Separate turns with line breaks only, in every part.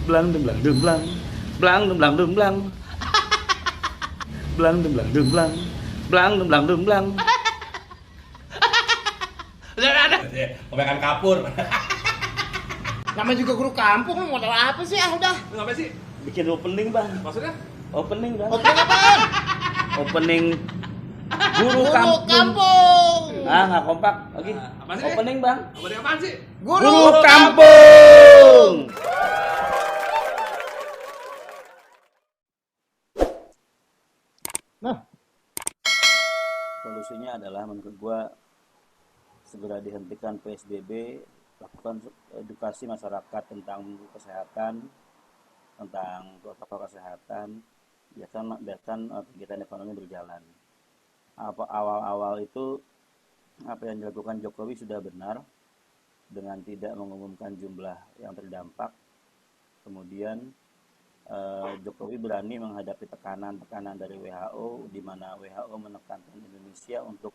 Blang dum blang dum blang. Blang dum blang dum blang. Blang dum blang dum blang. Blang dum blang dum blang.
Udah.
Kebanyakan kapur.
Namanya juga guru kampung, lu modal apa sih? Ah, udah.
Lu ngapain sih?
Bikin opening, Bang.
Maksudnya?
Opening, Bang.
Opening apaan?
Opening guru
Guru
kampung.
kampung.
Ah, nggak kompak lagi.
Apa sih?
Opening, Bang.
Apa dia apaan sih?
Guru kampung.
Nah,
Solusinya adalah menurut gua segera dihentikan PSBB, lakukan edukasi masyarakat tentang kesehatan, tentang protokol kesehatan, biarkan kegiatan ekonomi berjalan. Awal-awal itu apa yang dilakukan Jokowi sudah benar dengan tidak mengumumkan jumlah yang terdampak. Kemudian Jokowi berani menghadapi tekanan-tekanan dari WHO, di mana WHO menekankan Indonesia untuk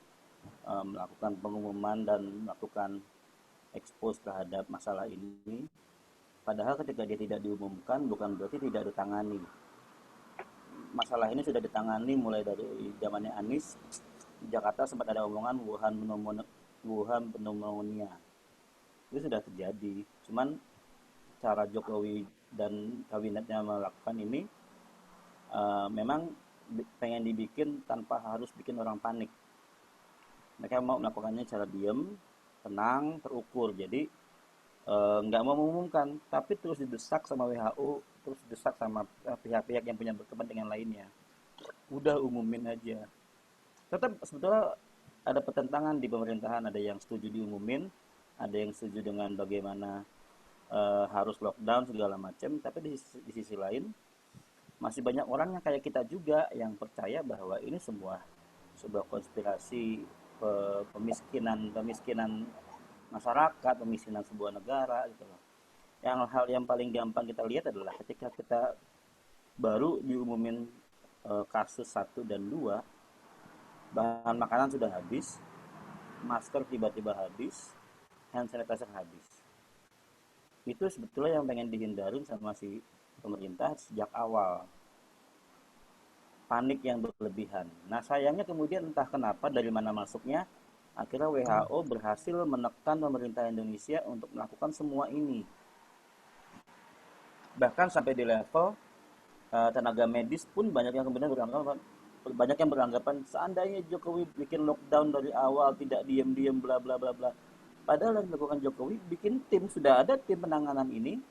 melakukan pengumuman dan melakukan expose terhadap masalah ini. Padahal ketika dia tidak diumumkan bukan berarti tidak ditangani. Masalah ini sudah ditangani mulai dari zamannya Anies. Di Jakarta sempat ada omongan Wuhan pneumonia. Itu sudah terjadi. Cuman cara Jokowi dan kabinetnya melakukan ini memang pengen dibikin tanpa harus bikin orang panik. Mereka mau melakukannya secara diam, tenang, terukur. Jadi nggak mau mengumumkan, tapi terus didesak sama WHO, terus didesak sama pihak-pihak yang punya kepentingan lainnya. Udah umumin aja. Tetap sebetulnya ada pertentangan di pemerintahan, ada yang setuju diumumin, ada yang setuju dengan bagaimana harus lockdown segala macam, tapi di sisi lain masih banyak orang yang kayak kita juga yang percaya bahwa ini sebuah konspirasi pemiskinan masyarakat, pemiskinan sebuah negara gitu loh. Hal yang paling gampang kita lihat adalah ketika kita baru diumumin kasus 1 dan 2, bahan makanan sudah habis, masker tiba-tiba habis, hand sanitizer habis. Itu sebetulnya yang pengen dihindarin sama si pemerintah sejak awal. Panik yang berlebihan. Nah sayangnya kemudian entah kenapa dari mana masuknya, akhirnya WHO berhasil menekan pemerintah Indonesia untuk melakukan semua ini. Bahkan sampai di level tenaga medis pun banyak yang kemudian beranggapan seandainya Jokowi bikin lockdown dari awal, tidak diam-diam bla bla bla bla. Padahal yang dilakukan Jokowi bikin tim, sudah ada tim penanganan ini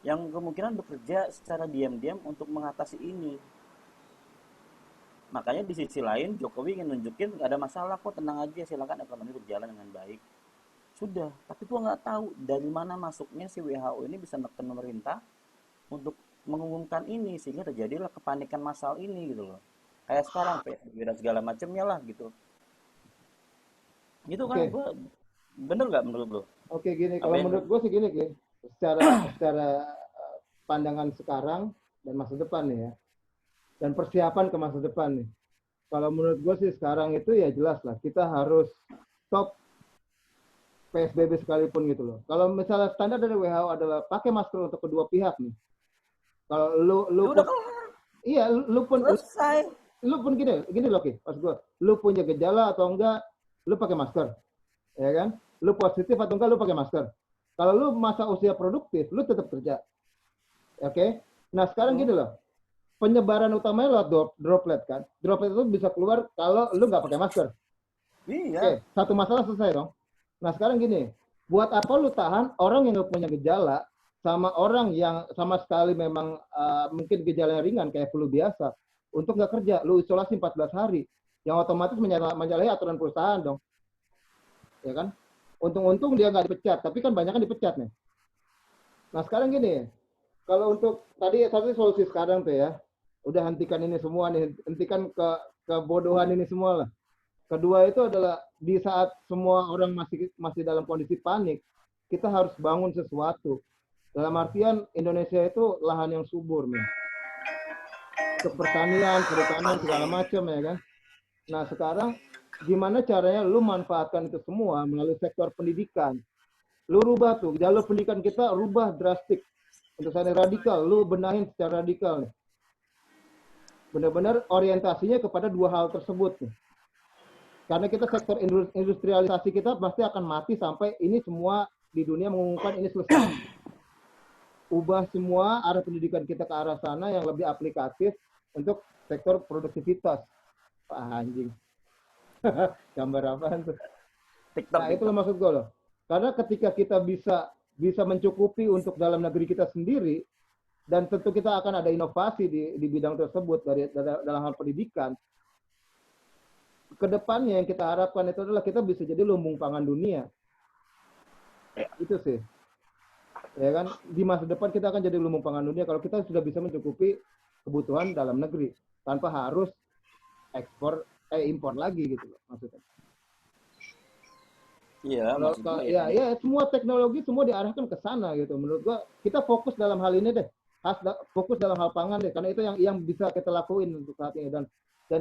yang kemungkinan bekerja secara diam-diam untuk mengatasi ini. Makanya di sisi lain Jokowi ingin nunjukin nggak ada masalah kok, tenang aja, silakan ekonomi berjalan dengan baik. Sudah, tapi gua nggak tahu dari mana masuknya si WHO ini bisa neken pemerintah untuk mengumumkan ini sehingga terjadilah kepanikan massal ini gitu loh. Kayak sekarang PSBB segala macamnya lah gitu. Itu kan gua bener nggak menurut lo?
Oke, gini, kalau menurut gue sih gini, secara pandangan sekarang dan masa depan nih ya, dan persiapan ke masa depan nih. Kalau menurut gue sih sekarang itu ya jelas lah, kita harus stop PSBB sekalipun gitu loh. Kalau misalnya standar dari WHO adalah pakai masker untuk kedua pihak nih. Kalau lu pun, iya, lu pun
Selesai.
Lu pun gini loh, Ki, pas gue, lu punya gejala atau enggak, lu pakai masker. Ya kan? Lu positif atau enggak lu pakai masker. Kalau lu masa usia produktif, lu tetap kerja. Oke? Nah, sekarang gini loh. Penyebaran utamanya lewat droplet kan. Droplet itu bisa keluar kalau lu nggak pakai masker.
Iya.
Oke, satu masalah selesai dong. Nah, sekarang gini. Buat apa lu tahan orang yang nggak punya gejala sama orang yang sama sekali memang mungkin gejalanya ringan kayak flu biasa untuk nggak kerja, lu isolasi 14 hari. Yang otomatis menyalahi aturan perusahaan dong. Ya kan? Untung-untung dia nggak dipecat, tapi kan banyak kan dipecat nih. Nah sekarang gini, kalau untuk tadi satu solusi sekarang tuh ya, udah hentikan ini semua nih, hentikan kebodohan ini semua lah. Kedua itu adalah di saat semua orang masih dalam kondisi panik, kita harus bangun sesuatu. Dalam artian Indonesia itu lahan yang subur nih, untuk pertanian, perikanan segala macam ya kan. Nah sekarang gimana caranya lu manfaatkan itu semua melalui sektor pendidikan. Lu rubah tuh, jalur pendidikan kita rubah drastik. Untuk sana radikal, lu benahin secara radikal nih. Benar-benar orientasinya kepada dua hal tersebut nih. Karena kita sektor industrialisasi kita pasti akan mati sampai ini semua di dunia mengumumkan ini selesai. Ubah semua arah pendidikan kita ke arah sana yang lebih aplikatif untuk sektor produktivitas. Anjing. Gambar apaan tuh?
TikTok,
Nah, itu
TikTok.
maksud gue loh. Karena ketika kita bisa mencukupi untuk dalam negeri kita sendiri, dan tentu kita akan ada inovasi di bidang tersebut dalam hal pendidikan, kedepannya yang kita harapkan itu adalah kita bisa jadi lumbung pangan dunia.
Ya.
Itu sih. Ya kan, di masa depan kita akan jadi lumbung pangan dunia kalau kita sudah bisa mencukupi kebutuhan dalam negeri tanpa harus impor lagi gitu loh maksudnya.
Iya,
Kalau
maksud gue
ya semua teknologi semua diarahkan ke sana gitu. Menurut gua kita fokus dalam hal ini deh. Fokus dalam hal pangan deh karena itu yang bisa kita lakuin untuk saat ini dan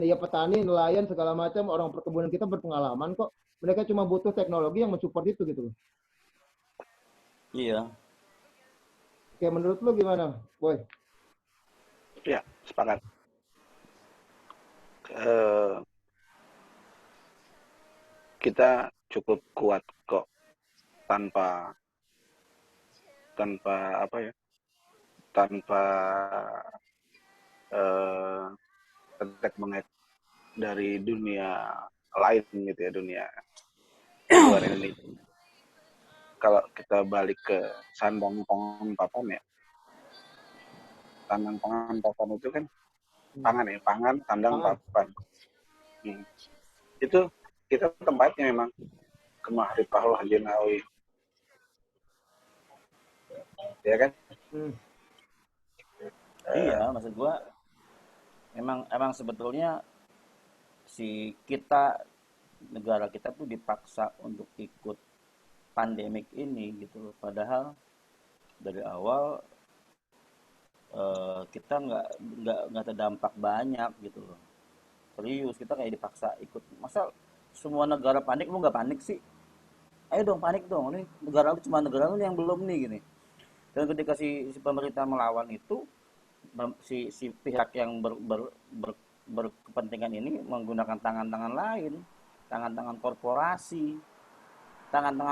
ya petani, nelayan segala macam orang perkebunan kita berpengalaman kok. Mereka cuma butuh teknologi yang mensupport itu gitu loh.
iya.
Oke, menurut lu gimana, Boy?
Ya, sepakat. Kita cukup kuat kok tanpa apa ya, tanpa kontak dari dunia lain gitu ya, dunia luar Indonesia. Kalau kita balik ke sandang pangan papan ya, sandang pangan papan itu kan pangan ya, pangan sandang papan. Itu kita tempatnya memang kemari pahlah jenawi, ya kan?
Iya, maksud gua emang sebetulnya si kita negara kita tuh dipaksa untuk ikut pandemik ini gitu loh. Padahal dari awal kita nggak terdampak banyak gitu loh. Serius kita kayak dipaksa ikut. Masa semua negara panik lu nggak panik sih? Ayo dong panik dong. Ini negara lu cuma negara lu yang belum nih gini. Dan ketika si pemerintah melawan itu si pihak yang berkepentingan ini menggunakan tangan-tangan lain, tangan-tangan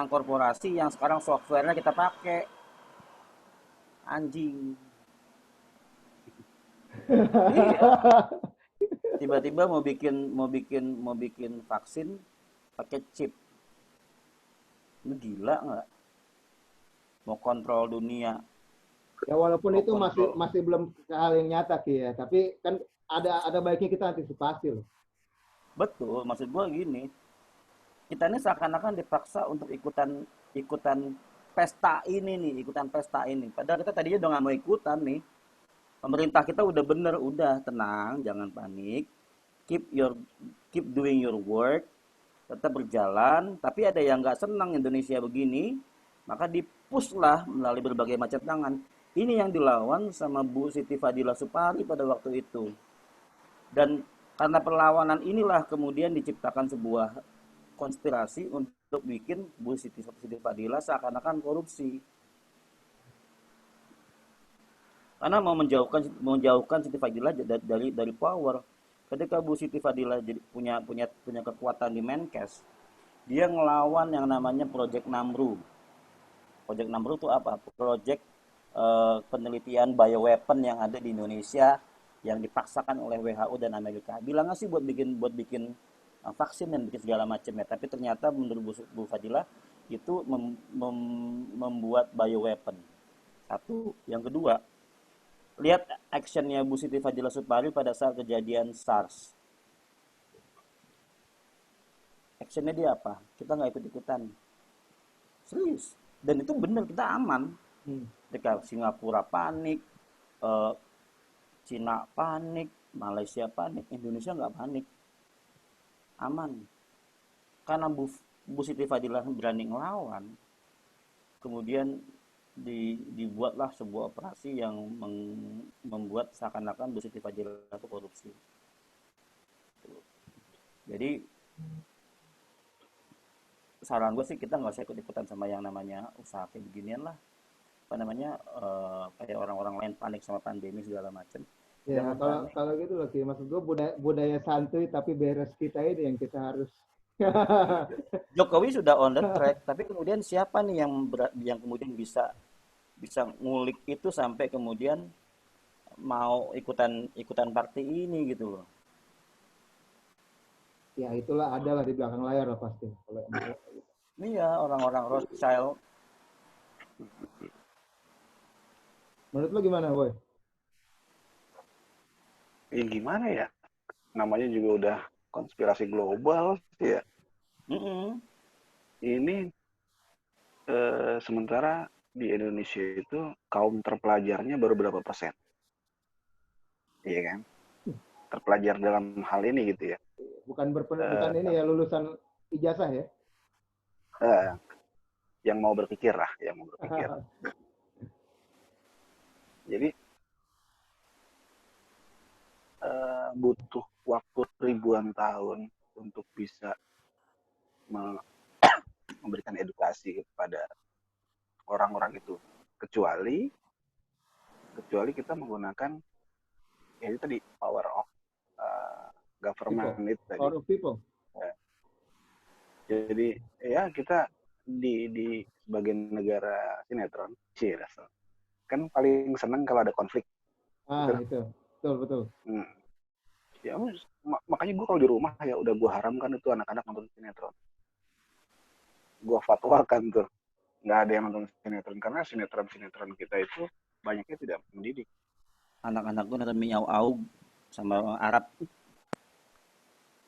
korporasi yang sekarang softwarenya kita pakai, anjing. Iya. Tiba-tiba mau bikin vaksin pakai chip, lu gila nggak? Mau kontrol dunia.
Ya walaupun itu masih belum hal yang nyata Ki ya, tapi kan ada baiknya kita antisipasi loh.
Betul, maksud gua gini, kita ini seakan-akan dipaksa untuk ikutan pesta ini. Padahal kita tadinya udah nggak mau ikutan nih. Pemerintah kita udah bener, udah tenang, jangan panik, keep doing your work, tetap berjalan. Tapi ada yang nggak senang Indonesia begini, maka dipush lah melalui berbagai macam tangan. Ini yang dilawan sama Bu Siti Fadila Supari pada waktu itu. Dan karena perlawanan inilah kemudian diciptakan sebuah konspirasi untuk bikin Bu Siti Fadila seakan-akan korupsi. Karena mau menjauhkan Siti Fadila dari power. Ketika Bu Siti Fadila jadi punya kekuatan di Menkes, dia ngelawan yang namanya Project Namru. Project Namru itu apa? Project penelitian bioweapon yang ada di Indonesia yang dipaksakan oleh WHO dan Amerika. Bilang nggak sih buat bikin vaksin dan bikin segala macam ya. Tapi ternyata menurut Bu Fadila itu membuat bioweapon. Satu, yang kedua, lihat actionnya Bu Siti Fadila Supari pada saat kejadian SARS. Actionnya dia apa? Kita nggak ikut-ikutan. Serius. Dan itu benar, kita aman. Ketika Singapura panik, Cina panik, Malaysia panik, Indonesia nggak panik. Aman. Karena Bu Siti Fadila berani ngelawan. Kemudian dibuatlah sebuah operasi yang membuat seakan-akan Bu Siti Fadila itu korupsi. Jadi saran gue sih kita nggak usah ikut-ikutan sama yang namanya usaha kayak beginian lah. apa namanya kayak orang-orang lain panik sama pandemi segala macam.
Ya,
Jangan
kalau
panik.
kalau gitu loh, Ki. Maksud gue budaya santuy tapi beres kita ini yang kita harus.
Jokowi sudah on the track, tapi kemudian siapa nih yang kemudian bisa bisa ngulik itu sampai kemudian mau ikutan ikutan partai ini gitu loh.
Ya itulah adalah di belakang layar lah pasti. Kalau masalah gitu.
Iya, orang-orang Rothschild.
Menurut lo gimana, Boy?
Ya gimana ya? Namanya juga udah konspirasi global sih ya.
Mm-mm.
Ini sementara di Indonesia itu kaum terpelajarnya baru berapa persen? Iya kan? Terpelajar dalam hal ini gitu ya.
Bukan
Eh,
bukan ini ya lulusan ijazah ya?
eh, yang mau berpikir lah, yang mau berpikir. Jadi butuh waktu ribuan tahun untuk bisa memberikan edukasi kepada orang-orang itu. Kecuali kita menggunakan ya itu tadi power of
People.
government itu tadi.
Power of people.
Ya. Jadi ya kita di sebagai negara sinetron, kan paling seneng kalau ada konflik.
Ah,
Betul.
itu. Betul, betul.
Ya makanya gue kalau di rumah ya udah gue haramkan itu anak-anak nonton sinetron. Gue fatwakan tuh nggak ada yang nonton sinetron karena sinetron kita itu banyaknya tidak mendidik.
Anak-anak gue nonton Miao Au sama Arab.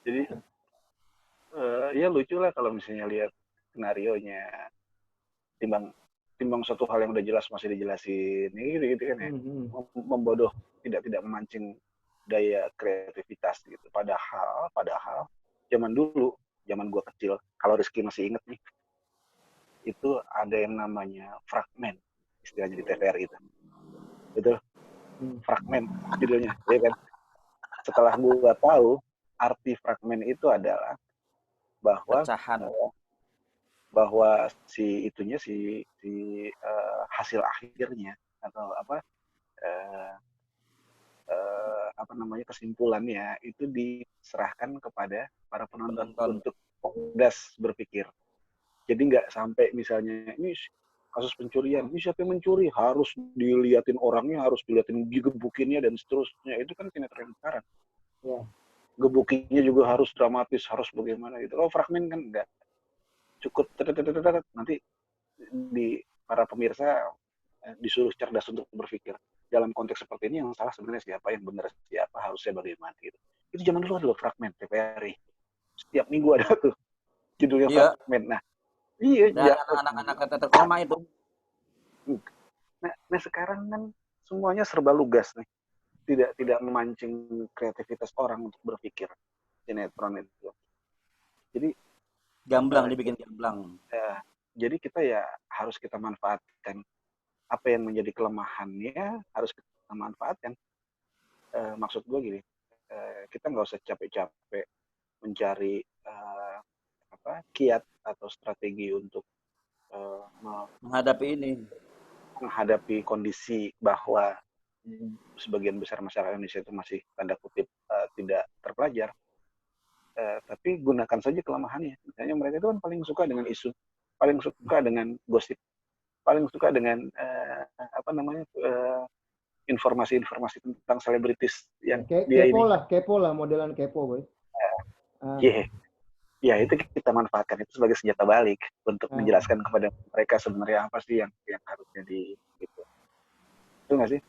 Jadi ya lucu lah kalau misalnya lihat skenario nya timbang suatu hal yang udah jelas masih dijelasin gitu kan ya. Membodoh, tidak memancing daya kreativitas gitu. Padahal zaman gue kecil, kalau Rizky masih inget nih, itu ada yang namanya fragmen istilahnya di TVRI itu. Betul. Fragmen judulnya, ya kan? Setelah gue tahu arti fragmen itu adalah
Pecahan.
bahwa si hasil akhirnya atau kesimpulannya itu diserahkan kepada para penonton untuk cerdas berpikir. Jadi nggak sampai misalnya ini kasus pencurian, ini siapa yang mencuri, harus diliatin orangnya, harus diliatin digebukinnya dan seterusnya. Itu kan sinetron sekarang.
Ya.
Gebukinnya juga harus dramatis, harus bagaimana gitu. Kalau fragmen kan enggak. Cukup nanti di para pemirsa disuruh cerdas untuk berpikir. Dalam konteks seperti ini yang salah sebenarnya siapa, yang benar siapa, harusnya bagaimana gitu. Itu zaman dulu ada loh fragmen TVRI. Setiap minggu ada tuh judulnya fragmen. Nah, iya,
dan anak-anak teater koma itu.
Nah, sekarang kan semuanya serba lugas nih. Tidak memancing kreativitas orang untuk berpikir sinetron itu. Jadi
Gamblang dibikin gamblang.
Jadi kita ya harus kita manfaatkan apa yang menjadi kelemahannya, harus kita manfaatkan. Maksud gue gini, kita nggak usah capek-capek mencari kiat atau strategi untuk menghadapi kondisi bahwa sebagian besar masyarakat Indonesia itu masih tanda kutip tidak terpelajar. Tapi gunakan saja kelemahannya. Misalnya mereka itu kan paling suka dengan isu, paling suka dengan gosip, paling suka dengan informasi-informasi tentang selebritis yang
kepo lah modelan kepo, Boy.
Ya itu kita manfaatkan itu sebagai senjata balik untuk menjelaskan kepada mereka sebenarnya apa sih yang harusnya gitu. Itu nggak sih?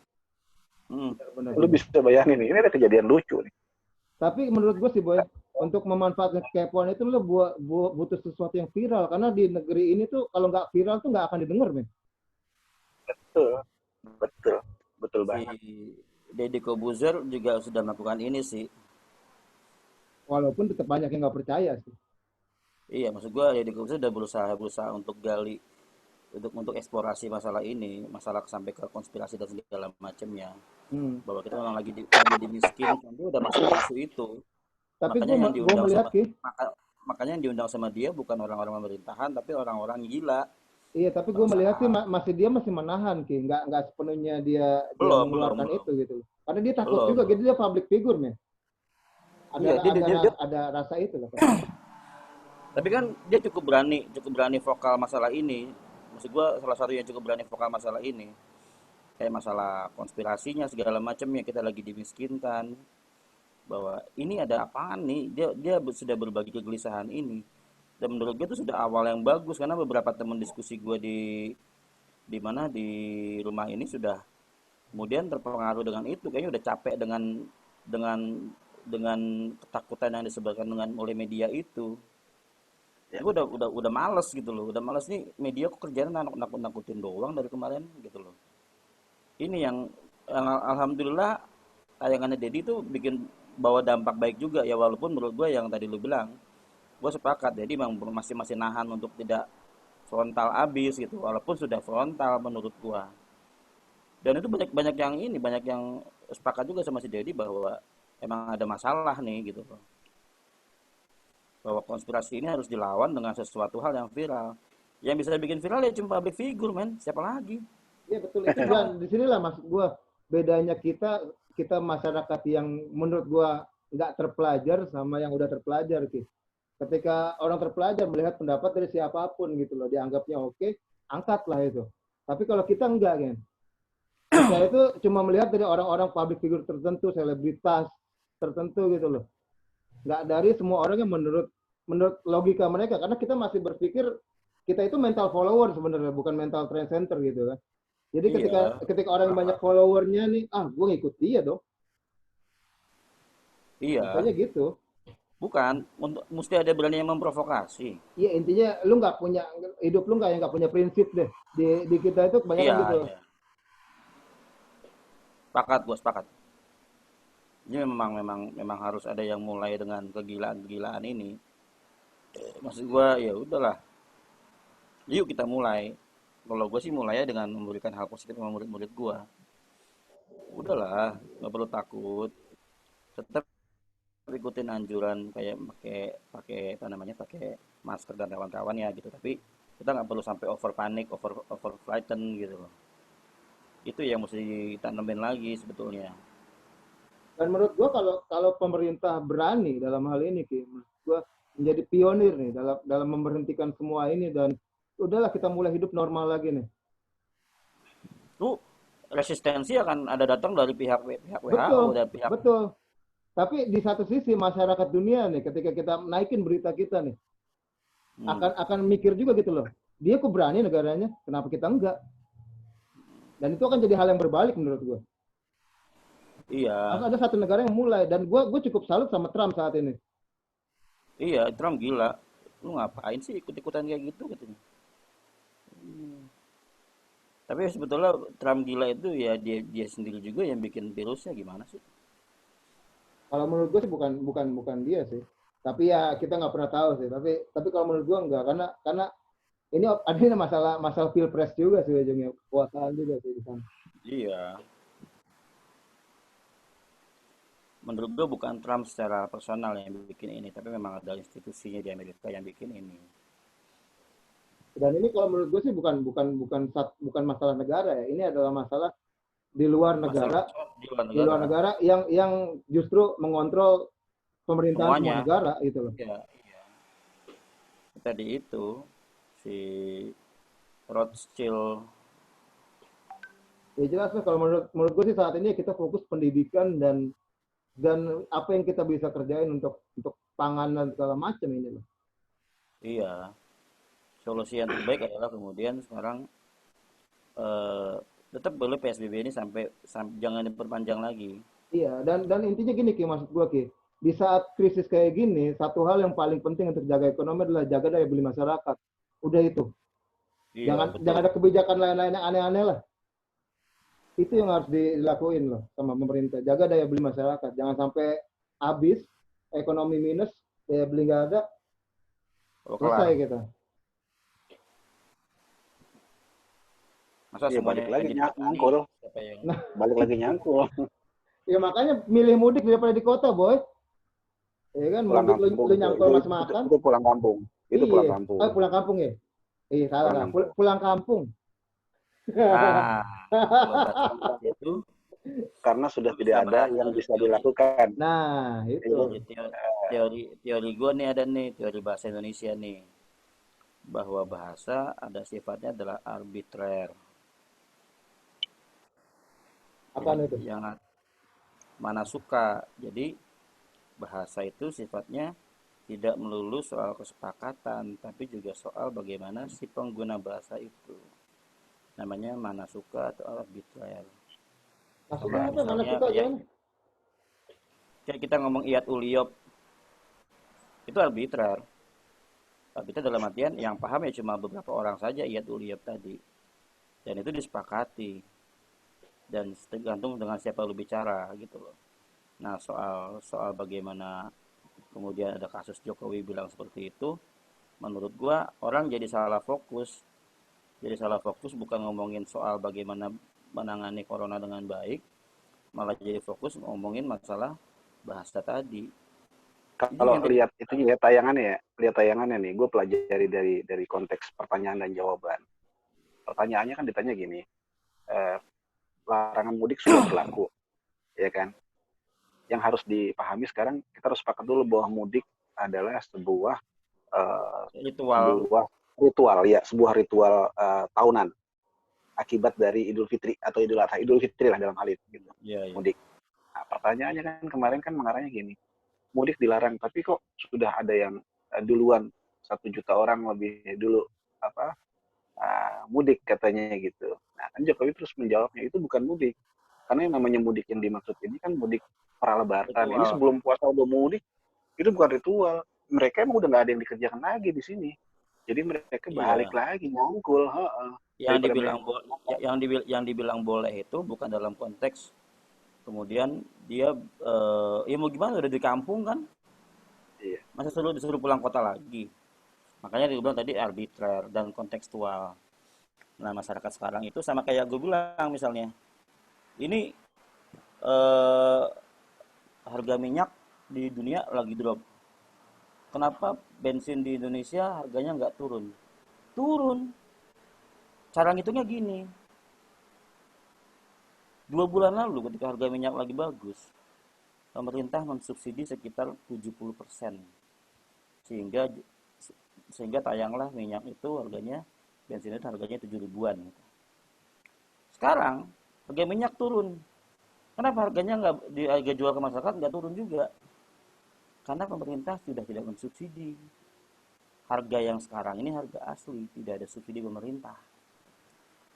Benar.
Lu bisa bayangin nih, ini ada kejadian lucu nih.
Tapi menurut gue sih, Boy, untuk memanfaatkan kepoan itu lo butuh sesuatu yang viral, karena di negeri ini tuh kalau nggak viral tuh nggak akan didengar, men.
Betul banget.
Si Deddy Corbuzier juga sudah melakukan ini sih.
Walaupun tetap banyak yang nggak percaya sih.
Iya, maksud gue Deddy Corbuzier udah berusaha untuk gali, untuk eksplorasi masalah ini, masalah sampai ke konspirasi dan segala macamnya. Bahwa kita memang lagi dimiskinkan, dia udah masuk itu.
Tapi makanya
yang diundang sama dia bukan orang-orang pemerintahan, tapi orang-orang gila
Iya, tapi gue melihat sih masih menahan Ki, nggak sepenuhnya dia
Belum,
mengeluarkan
belum.
itu gitu. Karena dia takut
Belum,
juga,
belum.
gitu dia public figure nih.
Iya,
Ada rasa itu loh.
tapi kan dia cukup berani vokal masalah ini. Maksud gua salah satu yang cukup berani vokal masalah ini. Kayak masalah konspirasinya segala macam yang kita lagi dimiskinkan. Bahwa ini ada apaan nih? Dia sudah berbagi kegelisahan ini. Dan menurut gue itu sudah awal yang bagus karena beberapa teman diskusi gue di mana di rumah ini sudah kemudian terpengaruh dengan itu, kayaknya udah capek dengan dengan ketakutan yang disebarkan dengan oleh media itu.
Ya.
Gue udah males gitu loh, udah males nih media kok kerjanya nakut-nakutin doang dari kemarin gitu loh. Ini yang alhamdulillah tayangannya Dedi tuh bikin bawa dampak baik juga ya, walaupun menurut gue yang tadi lu bilang, gue sepakat jadi memang masih nahan untuk tidak frontal abis gitu, walaupun sudah frontal menurut gue. Dan itu banyak yang sepakat juga sama si Dedi bahwa emang ada masalah nih gitu loh, bahwa konspirasi ini harus dilawan dengan sesuatu hal yang viral. Yang bisa bikin viral ya cuma public figure, men, siapa lagi?
Iya betul itu, dan di sinilah maksud gue bedanya kita masyarakat yang menurut gue nggak terpelajar sama yang udah terpelajar Ki. Ketika orang terpelajar melihat pendapat dari siapapun gitu loh, dianggapnya oke, angkatlah itu. Tapi kalau kita enggak kan, kita itu cuma melihat dari orang-orang public figure tertentu, selebritas tertentu gitu loh. Nggak dari semua orang yang menurut logika mereka, karena kita masih berpikir kita itu mental follower sebenarnya, bukan mental trend center gitu kan. Jadi ketika orang yang banyak followernya nih, gue ngikut dia dong.
Iya.
Makanya gitu.
Bukan, mesti ada berani yang memprovokasi.
Iya, intinya lu nggak punya hidup, lu nggak punya prinsip deh. Di kita itu kebanyakan gitu.
Iya. Gue sepakat. Ini memang harus ada yang mulai dengan kegilaan ini. Maksud gue ya udahlah. Yuk kita mulai. Kalau gue sih mulai dengan memberikan hal positif sama murid-murid gue. Udahlah, nggak perlu takut. Tetap ikutin anjuran kayak pakai masker dan kawan-kawan ya gitu. Tapi kita nggak perlu sampai over panik, over frightened gitu loh. Itu yang mesti ditanemin lagi sebetulnya.
Dan menurut gue kalau pemerintah berani dalam hal ini, menurut gue menjadi pionir nih dalam memberhentikan semua ini, dan udahlah kita mulai hidup normal lagi nih.
Tuh resistensi akan ada datang dari pihak
WHO
dan pihak.
Betul. Tapi di satu sisi masyarakat dunia nih, ketika kita naikin berita kita nih, akan mikir juga gitu loh. Dia kok berani negaranya, kenapa kita enggak? Dan itu akan jadi hal yang berbalik menurut gue.
Iya.
Harus ada satu negara yang mulai, dan gue cukup salut sama Trump saat ini.
Iya, Trump gila. Lu ngapain sih ikut-ikutan kayak gitu katanya. Tapi sebetulnya Trump gila itu ya dia sendiri juga yang bikin virusnya, gimana sih?
Kalau menurut gue sih bukan dia sih. Tapi ya kita nggak pernah tahu sih. Tapi kalau menurut gue enggak, karena ini ada masalah pilpres juga sih ujungnya, kekuasaan juga sih di sana.
Iya. Menurut gue bukan Trump secara personal yang bikin ini, tapi memang ada institusinya di Amerika yang bikin ini.
Dan ini kalau menurut gue sih bukan masalah negara ya. Ini adalah masalah di luar negara, yang justru mengontrol pemerintahan semua negara gitu loh.
Iya. Tadi itu si Rothschild.
Ya jelas lah, kalau menurut gue sih saat ini kita fokus pendidikan dan apa yang kita bisa kerjain untuk pangan dan segala macam ini loh.
Iya. Solusi yang terbaik adalah kemudian sekarang tetap boleh PSBB ini sampai jangan diperpanjang lagi. Iya,
dan intinya gini Ki, maksud gue Ki, di saat krisis kayak gini, satu hal yang paling penting untuk jaga ekonomi adalah jaga daya beli masyarakat. Udah itu. Iya, jangan ada kebijakan lain-lain yang aneh-aneh lah. Itu yang harus dilakuin loh sama pemerintah. Jaga daya beli masyarakat. Jangan sampai habis, ekonomi minus, daya beli nggak ada, selesai kita.
Masa ya,
balik lagi nyangkul. Balik lagi nyangkul.
Ya makanya milih mudik daripada di kota, boy. Ya kan, mudik lu nyangkul mas makan.
Itu pulang kampung. Itu pulang kampung.
Pulang kampung ya? Salah lah. Pulang kampung.
Nah, kalau bahasa seperti itu
Karena sudah tidak
bisa
ada
bahas
yang
teori,
bisa dilakukan.
Nah, itu.
teori gue nih ada nih, teori bahasa Indonesia nih, bahwa bahasa ada sifatnya adalah arbitrer.
Apa itu?
Yang mana suka. Jadi bahasa itu sifatnya tidak melulu soal kesepakatan, tapi juga soal bagaimana si pengguna bahasa itu. Namanya mana suka atau arbitrer.
Maksudnya apa? Mana
Misalnya
suka gimana?
kayak kita ngomong iat uliop, itu arbitrer. Arbitrer dalam artian yang paham ya cuma beberapa orang saja iat uliop tadi. Dan itu disepakati. Dan tergantung dengan siapa lu bicara gitu loh. Nah, soal bagaimana kemudian ada kasus Jokowi bilang seperti itu, menurut gua orang jadi salah fokus. Jadi salah fokus bukan ngomongin soal bagaimana menangani corona dengan baik, malah jadi fokus ngomongin masalah bahasa tadi.
Kalau lihat itu ya tayangannya nih, gue pelajari dari konteks pertanyaan dan jawaban. Pertanyaannya kan ditanya gini, larangan mudik sudah berlaku, ya kan? Yang harus dipahami sekarang kita harus sepakat dulu bahwa mudik adalah sebuah sebuah ritual tahunan akibat dari Idul Fitri atau Idul Adha, Idul Fitri lah dalam hal itu gitu. Mudik. Nah, pertanyaannya kan kemarin kan mengarahnya gini, mudik dilarang tapi kok sudah ada yang duluan 1 juta orang lebih dulu mudik katanya gitu. Nah kan Jokowi terus menjawabnya itu bukan mudik, karena yang namanya mudik yang dimaksud ini kan mudik pralebaran. Ini sebelum puasa udah mudik, itu bukan ritual. Mereka emang udah nggak ada yang dikerjakan lagi di sini. Jadi mereka balik lagi nyangkul.
Yang dibilang boleh itu bukan dalam konteks kemudian dia ya mau gimana udah di kampung kan. Iya. Masa disuruh pulang kota lagi. Makanya dia bilang tadi arbitrer dan kontekstual. Nah, masyarakat sekarang itu sama kayak gue bilang misalnya. Ini harga minyak di dunia lagi drop. Kenapa bensin di Indonesia harganya nggak turun? Turun. Cara ngitungnya gini. 2 bulan lalu ketika harga minyak lagi bagus, pemerintah mensubsidi sekitar 70%. Sehingga tayanglah minyak itu harganya, bensin itu harganya 7 ribuan. Sekarang harga minyak turun. Kenapa harganya nggak di harga jual ke masyarakat nggak turun juga? Karena pemerintah sudah tidak mensubsidi. Harga yang sekarang ini harga asli, tidak ada subsidi pemerintah.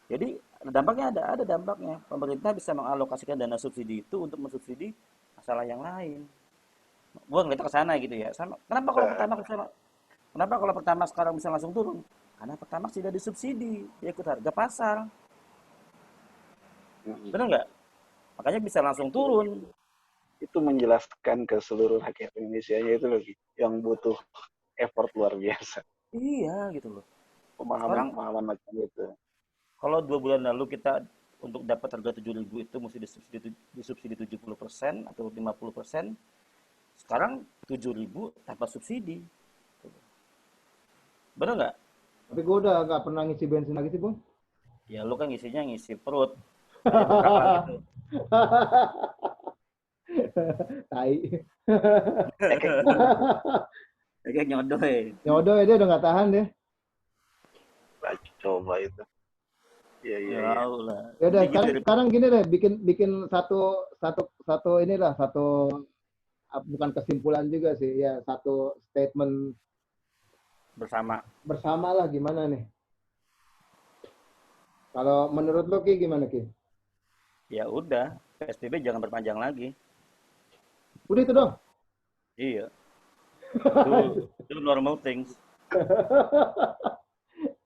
Jadi dampaknya ada dampaknya. Pemerintah bisa mengalokasikan dana subsidi itu untuk mensubsidi masalah yang lain. Gua ngeliat ke sana gitu ya. Kenapa kalau pertama sekarang bisa langsung turun? Karena pertama tidak disubsidi, dia ikut harga pasar. Benar nggak? Makanya bisa langsung turun.
Itu menjelaskan ke seluruh rakyat Indonesia itu lagi yang butuh effort luar biasa.
Iya gitu loh.
Pemahaman macam itu.
Kalau 2 bulan lalu kita untuk dapat harga 7.000 itu mesti disubsidi 70% atau 50%. Sekarang 7.000 tanpa subsidi. Benar nggak?
Tapi gue udah nggak pernah ngisi bensin lagi sih, Bung.
Ya lu kan ngisinya ngisi perut. Gitu.
Tai.
Kayak nyodoy.
Nyodoy dia udah nggak tahan deh.
Coba itu. Iya.
Ya udah sekarang gini deh, bikin satu inilah satu bukan kesimpulan juga sih ya, satu statement bersama lah gimana nih? Kalau menurut lo Ki gimana Ki?
Ya udah, PSBB jangan berpanjang lagi.
Udah itu dong.
Iya. Do normal things.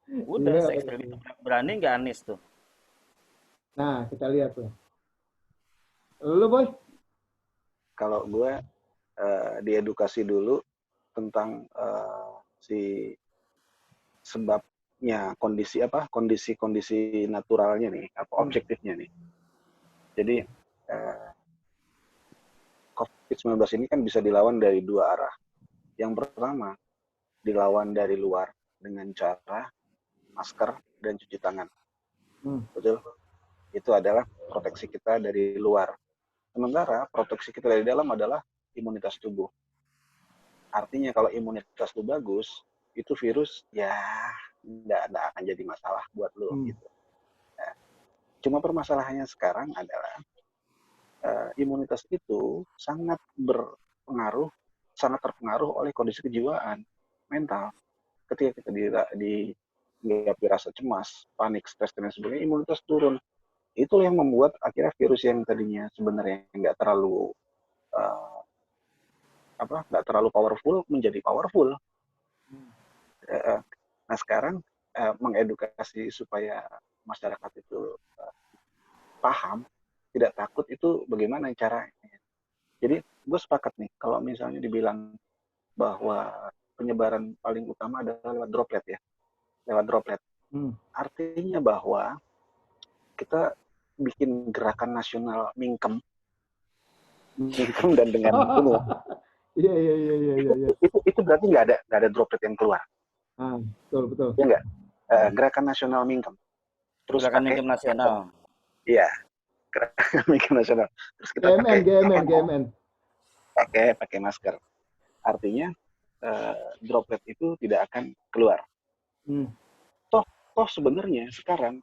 Udah, se-ekstrem itu berani nggak Anies tuh?
Nah, kita lihat tuh. Lu Boy?
Kalau gue diedukasi dulu tentang si sebabnya kondisi naturalnya nih, objektifnya nih. Jadi COVID-19 ini kan bisa dilawan dari 2 arah. Yang pertama, dilawan dari luar dengan cara masker, dan cuci tangan.
Hmm.
Betul? Itu adalah proteksi kita dari luar. Sementara proteksi kita dari dalam adalah imunitas tubuh. Artinya kalau imunitas lu bagus, itu virus ya nggak akan jadi masalah buat lu gitu. Nah, cuma permasalahannya sekarang adalah imunitas itu sangat terpengaruh oleh kondisi kejiwaan, mental. Ketika kita dihinggapi rasa cemas, panik, stres dan sebagainya, imunitas turun. Itulah yang membuat akhirnya virus yang tadinya sebenarnya nggak terlalu powerful menjadi powerful. Nah sekarang mengedukasi supaya masyarakat itu paham, tidak takut, itu bagaimana caranya. Jadi gue sepakat nih, kalau misalnya dibilang bahwa penyebaran paling utama adalah lewat droplet ya, lewat droplet. Artinya bahwa kita bikin gerakan nasional mingkem dan dengan ini ya.
Iya.
Itu berarti nggak ada droplet yang keluar.
Betul.
Ya nggak? Gerakan nasional mingkem. Terus
gerakan mingkem nasional.
Iya, gerakan mingkem nasional. Terus kita
GMN.
pakai masker. Artinya droplet itu tidak akan keluar. Toh sebenarnya sekarang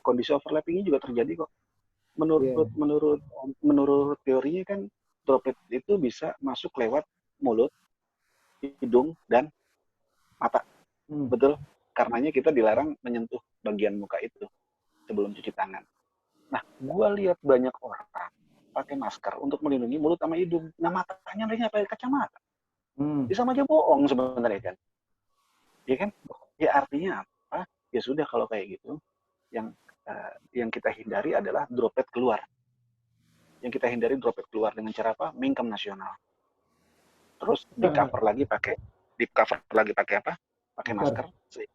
kondisi overlapping-nya juga terjadi kok. Menurut teorinya kan droplet itu bisa masuk lewat mulut, hidung, dan mata. Betul? Karenanya kita dilarang menyentuh bagian muka itu sebelum cuci tangan. Nah, gua lihat banyak orang pakai masker untuk melindungi mulut sama hidung. Nah, matanya mereka pakai kacamata. Ya sama aja bohong sebenarnya kan. Ya kan? Ya artinya apa? Ya sudah kalau kayak gitu, yang kita hindari adalah droplet keluar. Yang kita hindari droplet keluar dengan cara apa? Mingkem nasional. Terus di cover lagi pakai apa? Pakai masker.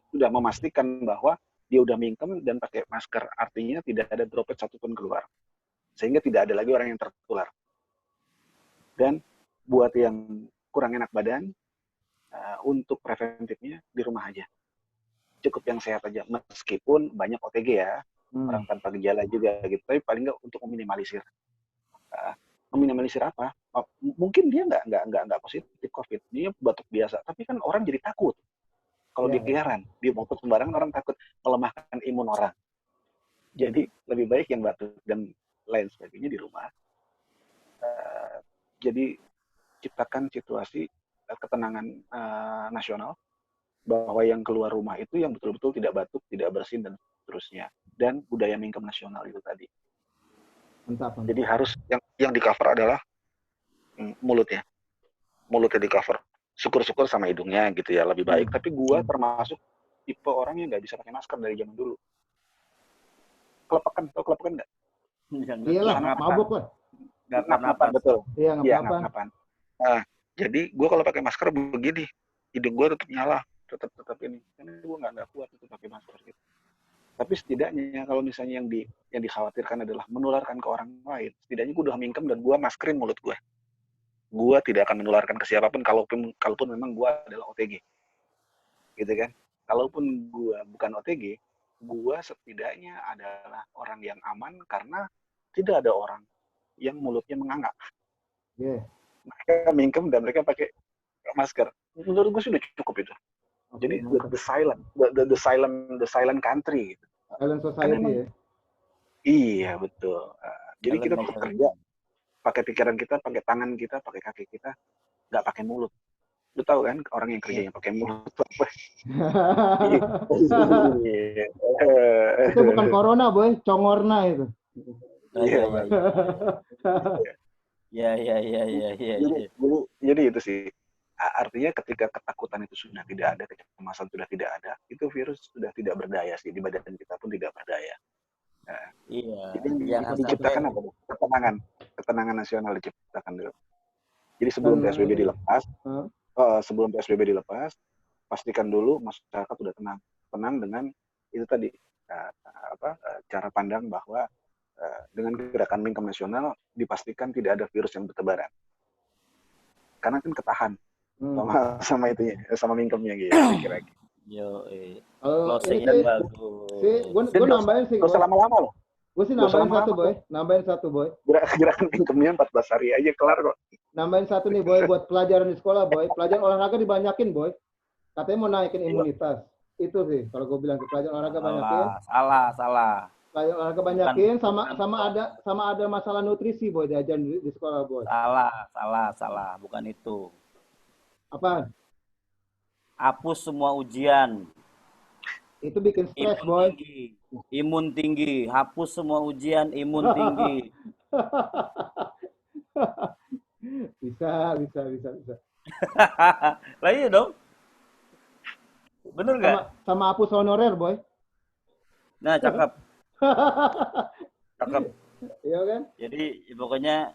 Sudah memastikan bahwa dia udah mingkem dan pakai masker. Artinya tidak ada droplet satupun keluar. Sehingga tidak ada lagi orang yang tertular. Dan buat yang kurang enak badan, untuk preventifnya di rumah aja. Cukup yang sehat aja. Meskipun banyak OTG ya, orang tanpa gejala juga gitu. Tapi paling nggak untuk meminimalisir. Meminimalisir apa? Mungkin dia nggak positif COVID, dia batuk biasa. Tapi kan orang jadi takut. Kalau dia keliaran, dia batuk sembarangan, orang takut melemahkan imun orang. Jadi lebih baik yang batuk dan lain sebagainya di rumah. Jadi ciptakan situasi ketenangan nasional, bahwa yang keluar rumah itu yang betul-betul tidak batuk, tidak bersin, dan seterusnya. Dan budaya mingkem nasional itu tadi.
Mantap.
Jadi harus yang di cover adalah mulutnya di cover. Syukur-syukur sama hidungnya gitu ya, lebih baik. Tapi gua termasuk tipe orang yang nggak bisa pakai masker dari zaman dulu. Tau kelepekan nggak?
Iyalah, mabuk lah.
Ngap-ngapan, betul.
Iya, ngap-ngapan.
Nah, jadi gua kalau pakai masker begini, hidung gua tetap nyala, tetap ini. Karena gua nggak kuat itu pakai masker gitu. Tapi setidaknya kalau misalnya yang dikhawatirkan adalah menularkan ke orang lain, setidaknya gue udah mingkem dan gue maskerin mulut gue. Gue tidak akan menularkan ke siapapun, kalaupun memang gue adalah OTG. Gitu kan? Kalaupun gue bukan OTG, gue setidaknya adalah orang yang aman karena tidak ada orang yang mulutnya menganga. Mereka mingkem dan mereka pakai masker. Menurut gue sudah cukup itu. Jadi the silent country gitu.
Silent society ya.
Iya betul. Jadi kita tetap kerja pakai pikiran kita, pakai tangan kita, pakai kaki kita, nggak pakai mulut. Lu tahu kan orang yang kerjanya pakai mulut apa?
Itu bukan corona boy, congorna itu.
Iya.
Jadi itu sih. Artinya ketika ketakutan itu sudah tidak ada, kecemasan sudah tidak ada, itu virus sudah tidak berdaya sih, di badan kita pun tidak berdaya. Nah,
iya.
Jadi diciptakan apa? Ketenangan nasional diciptakan dulu. Jadi sebelum PSBB dilepas, pastikan dulu masyarakat sudah tenang dengan itu tadi cara pandang bahwa dengan gerakan mingkem nasional dipastikan tidak ada virus yang bertebaran. Karena kan ketahan sama itu ya, sama mingkemnya gitu kira-kira.
Yo,
Kalau
closing
ini
yang
sih,
bagus.
gue nambahin sih,
Gak usah lama-lama loh.
gue sih
Gak usah
nambahin satu
lama-lama.
boy, nambahin satu boy,
Gerakan mingkemnya 14 hari aja kelar kok.
nambahin satu nih boy buat pelajaran di sekolah boy, pelajaran olahraga dibanyakin boy, katanya mau naikin
Iya.
imunitas, itu sih kalau gue bilang pelajaran olahraga banyakin,
Salah.
pelajaran olahraga
Bukan,
banyakin, sama
bukan,
sama ada masalah nutrisi boy diajarin di sekolah boy.
salah. Bukan itu.
Apa?
Hapus semua ujian.
Itu bikin stres boy.
Imun tinggi. Hapus semua ujian, imun tinggi.
bisa.
Lah iya dong. Bener nggak?
Sama hapus honorer boy.
Nah, cakep. Cakep.
Iya kan?
Jadi pokoknya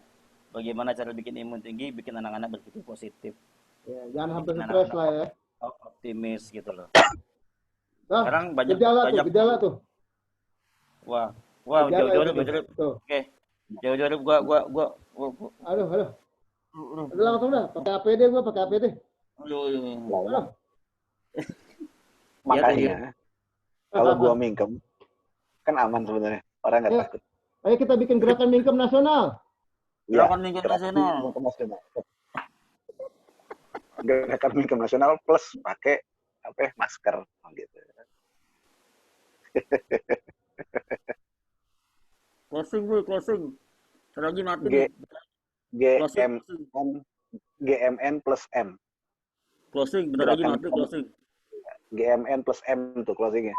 bagaimana cara bikin imun tinggi, bikin anak-anak berpikir positif.
Ya, jangan sampai stres lah ya.
Optimis gitu loh.
Nah,
Sekarang banyak
gejala tuh.
Wah,
Gejala
jauh-jauh.
tuh.
Oke. Jauh-jauh gua.
Aduh. Udah langsung dah, pakai APD gua pakai APD.
Aduh.
Makanya kalau gua mingkem kan aman sebenarnya. Orang nggak takut.
Ayo kita bikin gerakan mingkem nasional.
Gerakan mingkem nasional.
Gerakan mingkem nasional plus pakai masker gitu.
Closing. Lagi mati.
GMN plus M.
Closing, bentar lagi mati closing.
GMN plus M tuh closingnya.